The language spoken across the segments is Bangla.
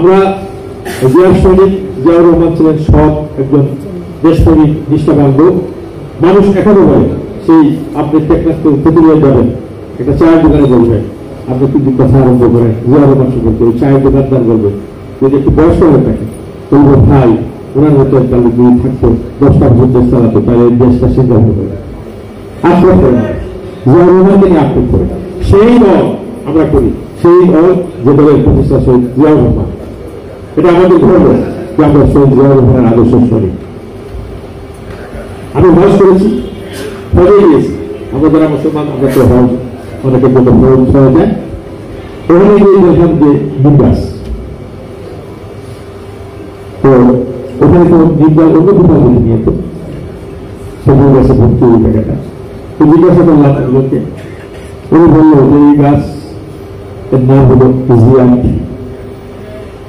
আমরা জিয়া সৈনিক জিয়াউর রহমান ছিলেন সৎ একজন দেশপ্রেমিক নিষ্ঠাবান লোক। মানুষ এখনো বলে সেই আপনি টেকনাফ প্রতিনিয়ত যাবেন একটা চায়ের দোকানে বলবেন, আপনি কিন্তু কথা আরম্ভ করেন জিয়াউর রহমান সম্পর্কে, ওই চায়ের দোকানদার বলবেন যদি একটু বয়স্ক হয়ে থাকে বলবো ভাই ওনার মতো একটা লোক যদি থাকতো 10টা ভোট দেশ চালাতো তাহলে এই দেশটা সিদ্ধান্ত করে আক্রমণ করে জিয়াউর রহমানকে নিয়ে আক্রমণ করে সেই দল আমরা করি, সেই দল যে দলের প্রতিষ্ঠা শহীদ জিয়াউর রহমান। এটা আমাদের গর্ব যে আমরা শহীদ জিয়াউর রহমানের আদর্শ শরীর। আমি হজ করেছি, হজে গিয়েছি, আমরা যারা মুসলমান আমরা তো হজ অনেকে হজ হয়ে যায়, ওখানে গিয়ে দেখলাম যে নিম গাছ, তো ওখানে তো নিম গাছ অন্য কোথাও যদি নিয়ে তো সবুজ গাছে ভর্তি ওই জায়গাটা, তো জিজ্ঞাসা করলাম লোককে, উনি বললো যে এই গাছ এর নাম হলো জিয়ান্ট।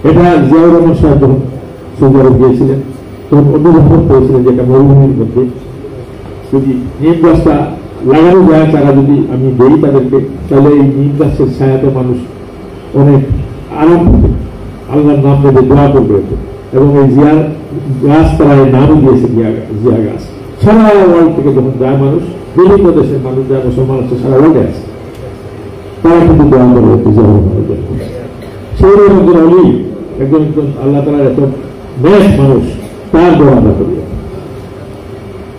এটা জিয়াউর রহমান সাহেব যখন সৌদি আরব গিয়েছিলেন তখন অনুধাবন করেছিলেন যে এটা মরুভূমির মধ্যে যদি নিম গাছটা লাগানো যায় চারা যদি আমি দেই তাদেরকে, তাহলে এই নিম গাছের ছায়াতে মানুষ অনেক আরাম পাবে, আল্লাহর নাম নেবে, দোয়া করবে। এবং এই জিয়ার গাছ তারা এই নামও দিয়েছে জিয়া গাছ। সারা ওয়ার্ল্ড থেকে যখন যায় মানুষ, বিভিন্ন দেশের মানুষ যায়, মুসলমান আছে সারা ওয়ার্ল্ডে আছে, তারা কিন্তু দোয়া করবে জিয়াউর রহমানের জন্য। সেই একজন অলি, একজন আল্লাহ তাআলার এত নেক মানুষ, তার দোয়া আমরা করি।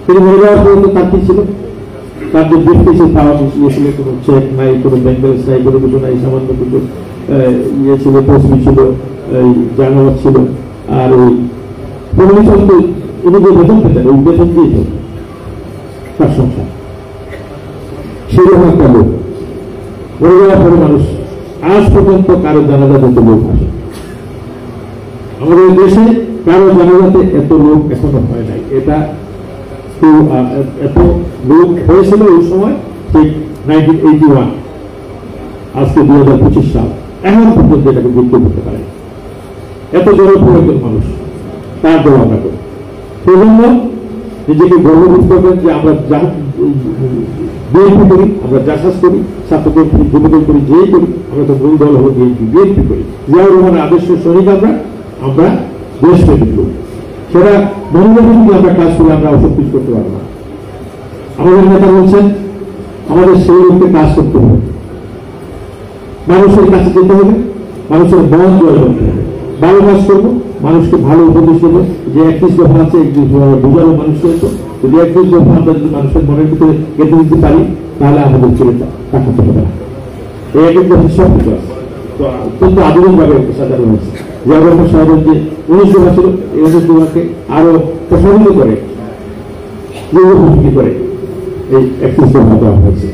তিনি মরে যাওয়ার পর্যন্ত তার কি ছিল, তার যে ব্যক্তি পাওয়া গিয়েছিল, কোনো চেক নাই, কোনো ব্যাংক ব্যালেন্স নাই, কোনো কিছু নাই, সামান্য কিছু ইয়ে ছিল, পৌঁছবি ছিল, জানাবাদ ছিল, আর ওই কোনো কিছু উনি যে বেতন পেতেন ওই বেতন দিয়েছে তার সংসার। সেরকম একটা লোক মরে যাওয়ার পরে মানুষ আজ পর্যন্ত কারো জানাজা দিতে লোক আসে। আমাদের দেশে কারো জানাজাতে এত লোক এখনো হয় নাই। এটা এত লোক হয়েছিল ওই সময় ঠিক 1981, আজকে 2025 সাল, এখন পর্যন্ত এটাকে যুক্ত করতে পারে এত জনপ্রিয় একজন মানুষ, তার দোয়া আমরা করি। সেই জন্য নিজেকে গর্ববোধ করবেন যে আমরা যা বিএনপি করি, আমরা জাসাস করি, ছাত্রদের করি, যুবদের করি, যেই করি, আমরা তো মূল দল হলো বিএনপি করি। জিয়াউর রহমানের আদর্শ সৈনিক আমরা দেশপ্রেমিক লোক। সেটা মনোভাবে যদি আমরা কাজ করি আমরা অসব কিছু করতে পারবো না। আমাদের নেতা বলছেন আমাদের সেই লোককে কাজ করতে হবে, মানুষের কাছে যেতে হবে, মানুষের মন জয় করতে হবে, ভালো কাজ করবো, মানুষকে ভালো উপদেশ দেবো। যে 31 দফা আছে 31 দফা বোঝানো মানুষকে হতো, যদি 31 দফা আমরা যদি মানুষের মনের ভিতরে গেঁথে দিতে পারি তাহলে আমাদের ছেলে কাটাতে হবে না। এই 31 দফা সব কিছু আছে, তো অত্যন্ত আধুনিক ভাবে সাজানো হয়েছে। জিয়াউর রহমান সাহেবের যে 19 দফা ছিল, এই 19 দফাকে আরো প্রসারিত করে করে এই 31 দফা দেওয়া হয়েছে।